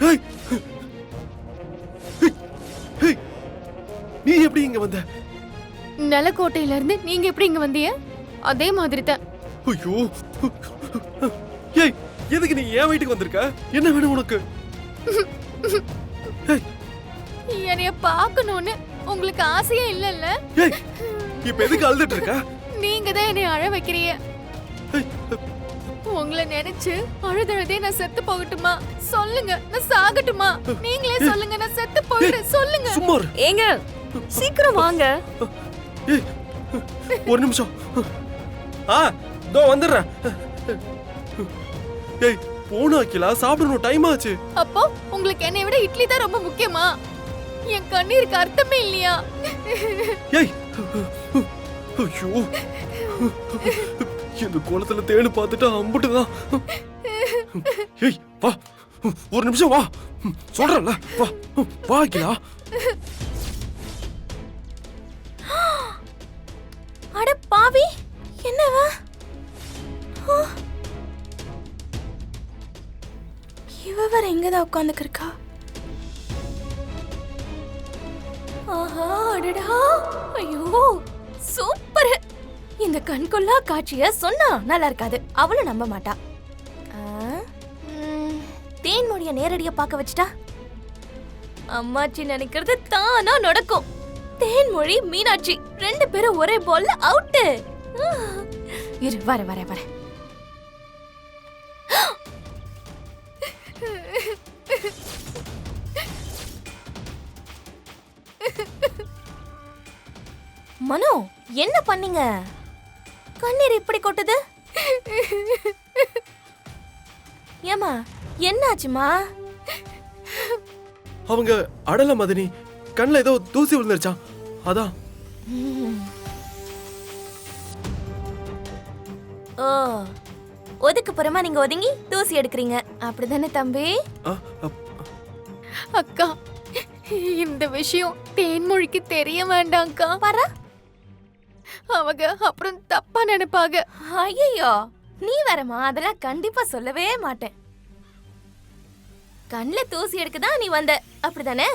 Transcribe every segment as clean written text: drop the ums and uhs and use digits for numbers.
ஏய், ஏய், ஏய், நீ எப்படி இங்க வந்த? நிலக்கோட்டையில இருந்து நீங்க எப்படி இங்க வந்தீங்க? அதே மாதிரி தான். ஐயோ, ஏய், எதுக்கு நீ என் வீட்டுக்கு வந்திருக்க? என்ன வேணும் உனக்கு? ஏய், என்னைய பார்க்கணும்னு உங்களுக்கு ஆசையே இல்லல்ல? ஏய், இப்ப எதுக்கு அழுதுட்டு இருக்க? நீங்க தான் என்னை அழ வைக்கிறீங்க. ஏய், உங்களை நினைச்சு அழுதழுதே நான் செத்து போகட்டுமா? சொல்லுங்க, நான் சாகட்டுமா? நீங்களே சொல்லுங்க, நான் செத்து போயிடுறேன். சொல்லுங்க. சும்மா இரு. ஏங்க சீக்கிரம் வாங்க. ஏய், ஒரு நிமிஷம். தோ வந்துடுறேன். ஏய், போன அகிலா, சாப்பிடணும், டைம் ஆச்சு. அப்போ உங்களுக்கு என்னை விட இட்லி தான் ரொம்ப முக்கியமா? என் கண்ணீருக்கு அர்த்தமே இல்லையா? ஏய், ஐயோ, இந்த கோலத்துல தேடு பார்த்துட்டு அம்புட்டுதான். ஏய், வா, ஒரு நிமிஷம் வா, சொல்றேன்ல, வா வா அகிலா. அட பாவி, என்னவா? இவ வேற எங்கதான் உட்காந்துக்கிருக்கா? ஆஹா, அடடா, ஐயோ சூப்பர். இந்த கண்கொள்ளா காட்சிய சொன்னா நல்லா இருக்காது, அவளும் நம்ப மாட்டா. தேன்மொழிய நேரடியா பார்க்க வச்சுட்டா அம்மாச்சி நினைக்கிறது தானா நடக்கும். தேன்மொழி மீனாட்சி ரெண்டு பேரும் ஒரே பால்ல அவுட். இரு, வர வர வர. மனோ, என்ன பண்ணீங்க? கண்ணீர் இப்படி கொட்டுது. ஏமா, என்னாச்சுமா? அவங்க அடல மதனி, கண்ணுல ஏதோ தூசி விழுந்துருச்சான், அதான். ஓ, ஒதுக்கு புறமா நீங்க ஒதுங்கி தூசி எடுக்கிறீங்க, அப்படிதானே தம்பி? அக்கா, இந்த விஷயம் தேன்மொழிக்கு தெரிய வேண்டாம்க்கா. பாரா, அவங்க அப்புறம் தப்பா நினைப்பாங்க. ஐயோ, நீ வரமா, அதெல்லாம் கண்டிப்பா சொல்லவே மாட்டேன். கண்ணுல தூசி எடுக்கதான் நீ வந்த, அப்படிதானே?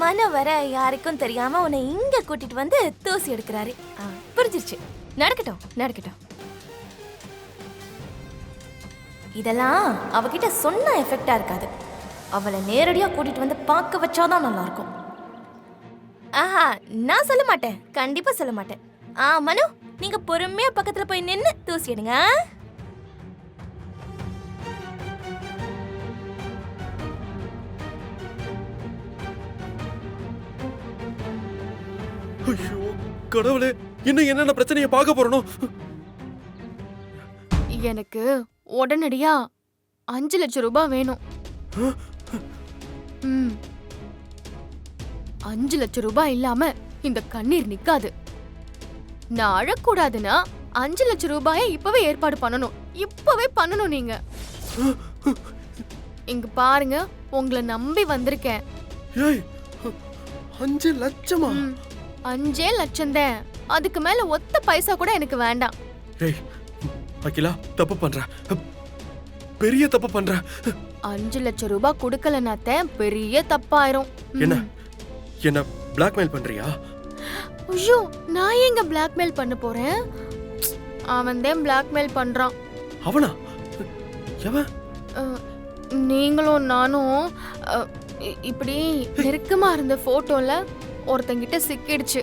மன வர யாருக்கும் தெரியாம உன்னை இங்க கூட்டிட்டு வந்து தூசி எடுக்கிறாரு. புரிஞ்சிருச்சு, நடக்கட்டும் நடக்கட்டும். இதெல்லாம் அவகிட்ட சொன்ன எஃபெக்டா இருக்காது, அவளை நேரடியா கூட்டிட்டு வந்து பார்க்க வச்சாதான் நல்லா இருக்கும். ஆஹா, நான் சொல்ல மாட்டேன், கண்டிப்பா சொல்ல மாட்டேன். மனு, நீங்க பொறுமையா பக்கத்துல போய் நின்னு தூசி எடுங்க. ஐயோ கடவுளே, இன்னும் என்னென்ன பிரச்சனையை பார்க்க போறனோ. எனக்கு உடனடியா 5 லட்சம் ரூபாய் வேணும். 5 லட்சம் ரூபாய் இல்லாம இந்த கண்ணீர் நிக்காது. நான் அழக்கூடாதுன்னா 5 லட்சம் ரூபாயை இப்பவே ஏற்பாடு பண்ணணும். இப்பவே பண்ணணும். நீங்க இங்க பாருங்க, உங்களை நம்பி வந்திருக்கேன். ஏய், 5 லட்சமா? 5 லட்சம் தான், அதுக்கு மேல ஒத்த பைசா கூட எனக்கு வேண்டாம். ஏய் அகிலா, தப்பு பண்ற, பெரிய தப்பு பண்ற. 5 லட்சம் ரூபாய் கொடுக்கலனாத்தான் பெரிய தப்பாயிரும். என்ன என்ன பிளாக்மெயில் பண்றியா? ஐயோ, நான் எங்க பிளாக்மெயில் பண்ண போறேன்? அவன் தான் பிளாக்மெயில் பண்றான். அவனா? எவன்? நீங்களும் நானும் இப்படி நெருக்கமா இருந்த போட்டோல ஒருத்தங்கிட்ட சிக்கிடுச்சு.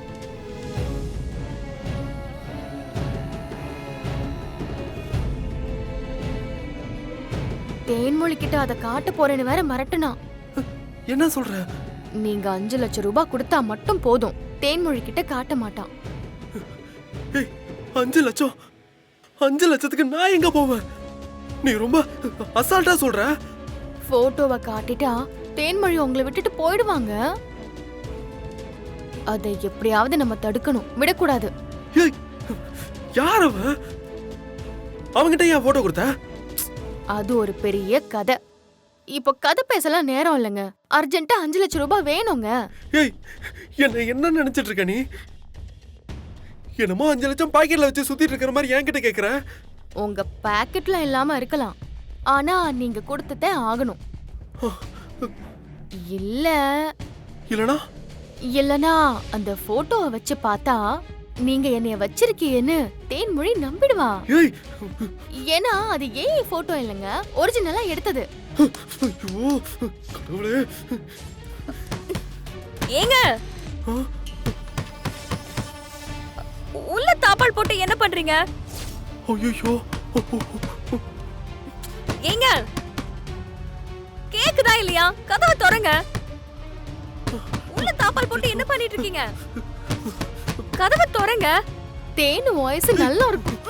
தேன்மொழி கிட்ட அதை காட்ட போறேன்னு வேற மிரட்டுனா. என்ன சொல்ற? நீங்க 5 லட்சம் ரூபாய் கொடுத்தா மட்டும் போதும், தேன்மொழி கிட்ட காட்ட மாட்டான். 5 லட்சம்? 5 லட்சத்துக்கு நான் எங்க போவேன்? நீ ரொம்ப அசால்ட்டா சொல்ற. போட்டோவை காட்டிட்டா தேன்மொழி உங்களை விட்டுட்டு போயிடுவாங்க. அதை எப்படியாவது நம்ம தடுக்கணும், விடக்கூடாது. யார் அவன்? அவங்கிட்ட ஏன் போட்டோ கொடுத்த? அது ஒரு பெரிய கதை. இப்போ கதை பேசலாம் நேரம் இல்லைங்க. அர்ஜென்ட்டா 5 லட்சம் ரூபாய் வேணுங்க. ஏய், என்ன நினைச்சிட்டு இருக்க நீ? என்னமோ 5 லட்சம் பாக்கெட்ல வச்சு சுத்திட்டு இருக்கிற மாதிரி என்கிட்ட கேக்குற? உங்க பாக்கெட்ல இல்லாம இருக்கலாம், ஆனா நீங்க கொடுத்துட்டே ஆகணும். இல்ல இல்லனா இல்லனா அந்த போட்டோவை வச்சு பார்த்தா நீங்க என்னைய வச்சிருக்கீன்னு தேன்மொழி நம்பிடுவா. ஏய் ஏன்னா அது ஏன் போட்டோ இல்லைங்க, ஒரிஜினலா எடுத்தது. ஐயோ கடவுளே. ஏங்க உள்ள தாப்பால் போட்டு என்ன பண்றீங்க? ஐயோ ஏங்க கேக்குதா இல்லையா? கதவை திறங்க. உள்ள தாப்பால் போட்டு என்ன பண்ணிட்டு இருக்கீங்க? கதவை திறங்க. தேன் வாய்ஸ் நல்லா இருக்கும்.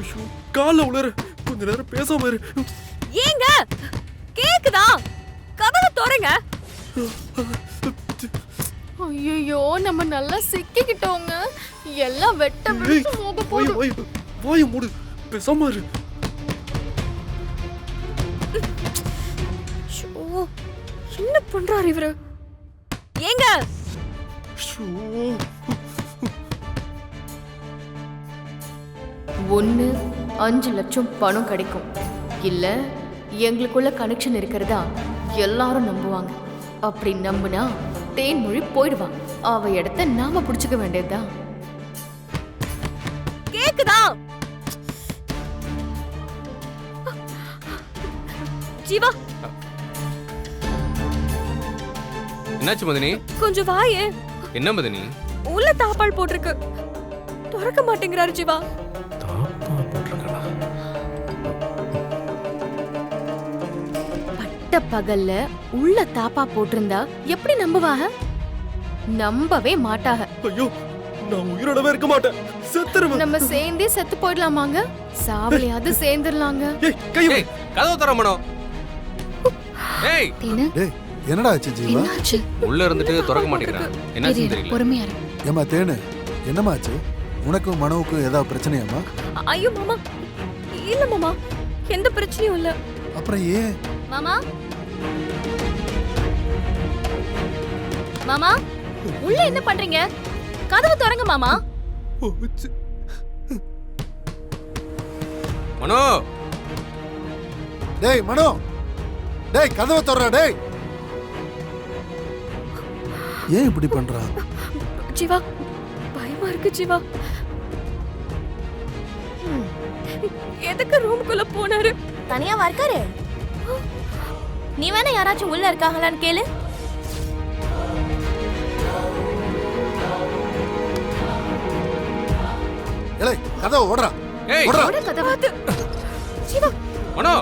ஐயோ கால்ல உளற, கொஞ்ச நேரம் பேசாம இரு. ஏங்க கேக்குதா? கதவை திறங்க. ஐயோ நம்ம நல்லா சிக்கிக்கிட்டோங்க. எல்லாம் வெட்ட ஏய், விட்டு போக வாய் போகுது. வாய் வாய் மூடு, பேசாம இரு. ஷோ, என்ன பண்றாரு இவரு? ஏங்க ஐயோ. 5 லட்சம் பணம் கிடைக்கும். இல்ல எங்களுக்குள்ள கனெக்ஷன் இருக்கிறதா எல்லாரும் நம்புவாங்க. அப்படி நம்புனா தேன்மொழி போயிடுவான். அவ இடத்த நாம புடிச்சுக்க வேண்டியதுதான். கேக்குதா? ஜீவா என்னாச்சு மதனி? கொஞ்சம் வாயே. என்ன மதனி? உள்ள தாப்பால் போட்டிருக்கு, திறக்க மாட்டேங்கிறாரு ஜீவா. பட்ட பகல்ல உள்ள தாப்பா போட்டிருந்தா எப்படி நம்புவாக? நம்பவே மாட்டாக. ஐயோ நான் உயிரோடவே இருக்க மாட்டேன், செத்துருவேன். நம்ம சேர்ந்தே செத்து போயிடலாமாங்க? சாவலையாவது சேர்ந்துடலாங்க. ஏய் கை வை. ஏய் கதவு தர மனோ. ஏய் தேனு டேய் என்னடா ஆச்சு ஜீவா? என்னாச்சு? உள்ள இருந்துட்டு திறக்க மாட்டேங்கிறான். என்னாச்சுன்னு தெரியல. பொறுமையா இரு. ஏமா தேனு என்னம்மா ஆச்சு? உனக்கும் மனோவுக்கும் ஏதாவது பிரச்சனையாமா? ஐயோ மாமா, இல்ல மாமா, எந்த பிரச்சனையும் இல்ல. அப்புறம் ஏன்? மாமா மாமா உள்ள என்ன பண்றீங்க? கதவு திறங்க மாமா. போச்சு. மனோ டேய் மனோ, டேய் கதவை திறடா டேய். ஏன் இப்படி பண்றா? ஜீவா பயமா இருக்கு ஜீவா. எதுக்கு ரூமுக்குள்ள போனாரு? தனியாவா இருக்காரு? நீ வேணா யாராச்சும் உள்ள இருக்காங்களான்னு கேளு. ஏலே கதவை ஓடுறா. ஏய் ஓடுறா. கதவாத்து. ஜீவா மனோ